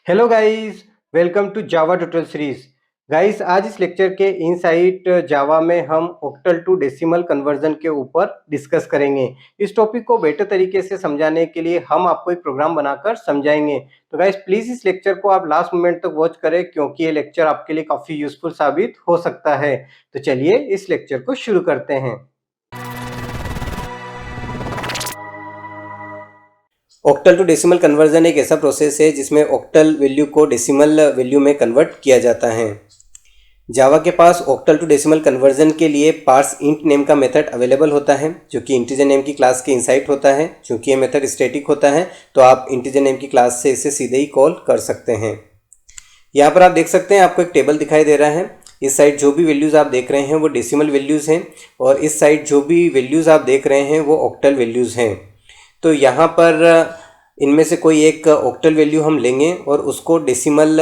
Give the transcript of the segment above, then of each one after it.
Hello guys, welcome to Java tutorial series. Guys, आज इस lecture के इनसाइट जावा में हम ऑक्टल टू डेसिमल कन्वर्जन के ऊपर डिस्कस करेंगे। इस टॉपिक को बेटर तरीके से समझाने के लिए हम आपको एक प्रोग्राम बनाकर समझाएंगे। तो गाइस, प्लीज इस लेक्चर को आप लास्ट मोमेंट तक वॉच करें क्योंकि ये लेक्चर आपके लिए काफी यूजफुल साबित हो सकता है। तो चलिए इस लेक्चर को शुरू करते हैं। ऑक्टल टू डेसिमल कन्वर्जन एक ऐसा प्रोसेस है जिसमें ऑक्टल वैल्यू को डेसिमल वैल्यू में कन्वर्ट किया जाता है। जावा के पास ऑक्टल टू डेसिमल कन्वर्जन के लिए पार्स इंट नेम का मेथड अवेलेबल होता है जो कि इंटीजर नेम की क्लास के इनसाइट होता है। क्योंकि ये मेथड स्टैटिक होता है तो आप इंटीजर नेम की क्लास से इसे सीधे ही कॉल कर सकते हैं। यहाँ पर आप देख सकते हैं, आपको एक टेबल दिखाई दे रहा है। इस साइड जो भी वैल्यूज़ आप देख रहे हैं वो डेसिमल वैल्यूज़ हैं और इस साइड जो भी वैल्यूज़ आप देख रहे हैं वो ऑक्टल वैल्यूज़ हैं। तो यहाँ पर इनमें से कोई एक ऑक्टल वैल्यू हम लेंगे और उसको डेसिमल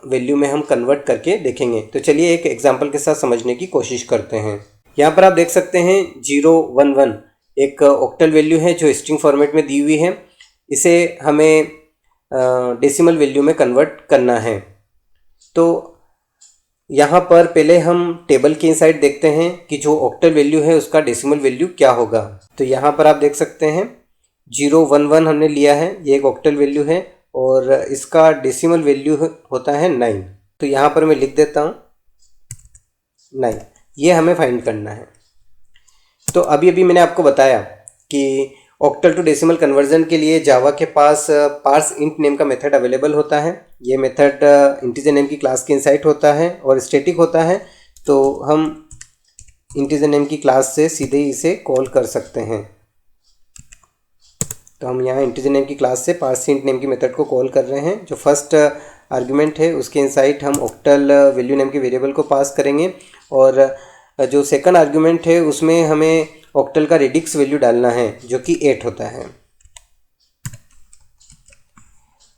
वैल्यू में हम कन्वर्ट करके देखेंगे। तो चलिए एक एग्जांपल के साथ समझने की कोशिश करते हैं। यहाँ पर आप देख सकते हैं 011 एक ऑक्टल वैल्यू है जो स्ट्रिंग फॉर्मेट में दी हुई है। इसे हमें डेसिमल वैल्यू में कन्वर्ट करना है। तो यहाँ पर पहले हम टेबल के इनसाइड देखते हैं कि जो ऑक्टल वैल्यू है उसका डेसिमल वैल्यू क्या होगा। तो यहाँ पर आप देख सकते हैं 011 हमने लिया है, ये एक ऑक्टल वैल्यू है और इसका डेसिमल वैल्यू होता है 9। तो यहाँ पर मैं लिख देता हूँ 9, ये हमें फाइंड करना है। तो अभी मैंने आपको बताया कि ऑक्टल टू डेसिमल कन्वर्जन के लिए जावा के पास पार्स इंट नेम का मेथड अवेलेबल होता है। ये मेथड इंटीजर नेम की क्लास के इनसाइट होता है और स्टैटिक होता है। तो हम इंटीजर नेम की क्लास से सीधे ही इसे कॉल कर सकते हैं। तो हम यहाँ इंटीजर नेम की क्लास से पार्स इंट नेम की मेथड को कॉल कर रहे हैं। जो फर्स्ट आर्गुमेंट है उसके इनसाइट हम ऑक्टल वैल्यू नेम के वेरिएबल को पास करेंगे और जो सेकंड आर्गुमेंट है उसमें हमें ऑक्टल का रेडिक्स वैल्यू डालना है जो कि 8 होता है।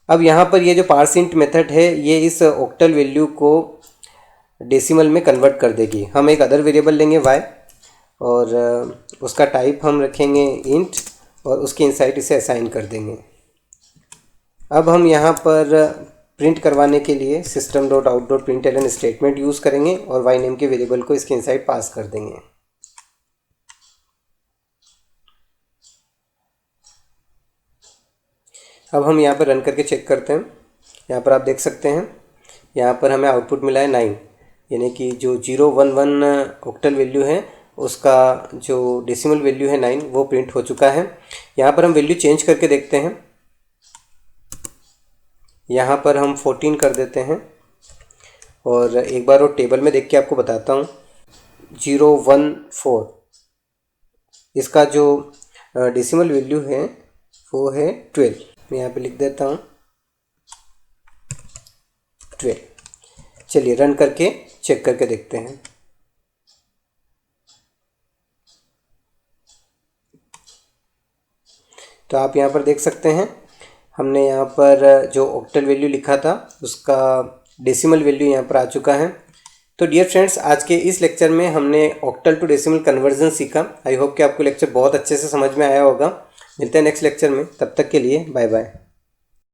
अब यहाँ पर ये जो पार्स इंट मेथड है ये इस ऑक्टल वैल्यू को डेसिमल में कन्वर्ट कर देगी। हम एक अदर वेरिएबल लेंगे y और उसका टाइप हम रखेंगे इंट और उसके इनसाइट इसे असाइन कर देंगे। अब हम यहाँ पर प्रिंट करवाने के लिए system.out.println स्टेटमेंट यूज़ करेंगे और y नेम के वेरिएबल को इसके इनसाइट पास कर देंगे। अब हम यहाँ पर रन करके चेक करते हैं। यहाँ पर आप देख सकते हैं, यहाँ पर हमें आउटपुट मिला है 9, यानी कि जो 011 ऑक्टल वैल्यू है उसका जो डेसिमल वैल्यू है 9 वो प्रिंट हो चुका है। यहाँ पर हम वैल्यू चेंज करके देखते हैं। यहाँ पर हम 14 कर देते हैं और एक बार वो टेबल में देख के आपको बताता हूँ। 014 इसका जो डेसिमल वैल्यू है वो है 12। मैं यहाँ पे लिख देता हूँ 12। चलिए रन करके चेक करके देखते हैं। तो आप यहाँ पर देख सकते हैं हमने यहाँ पर जो ऑक्टल वैल्यू लिखा था उसका डेसिमल वैल्यू यहाँ पर आ चुका है। तो डियर फ्रेंड्स, आज के इस लेक्चर में हमने ऑक्टल टू डेसिमल कन्वर्जन सीखा। आई होप कि आपको लेक्चर बहुत अच्छे से समझ में आया होगा। मिलते हैं नेक्स्ट लेक्चर में, तब तक के लिए बाय बाय।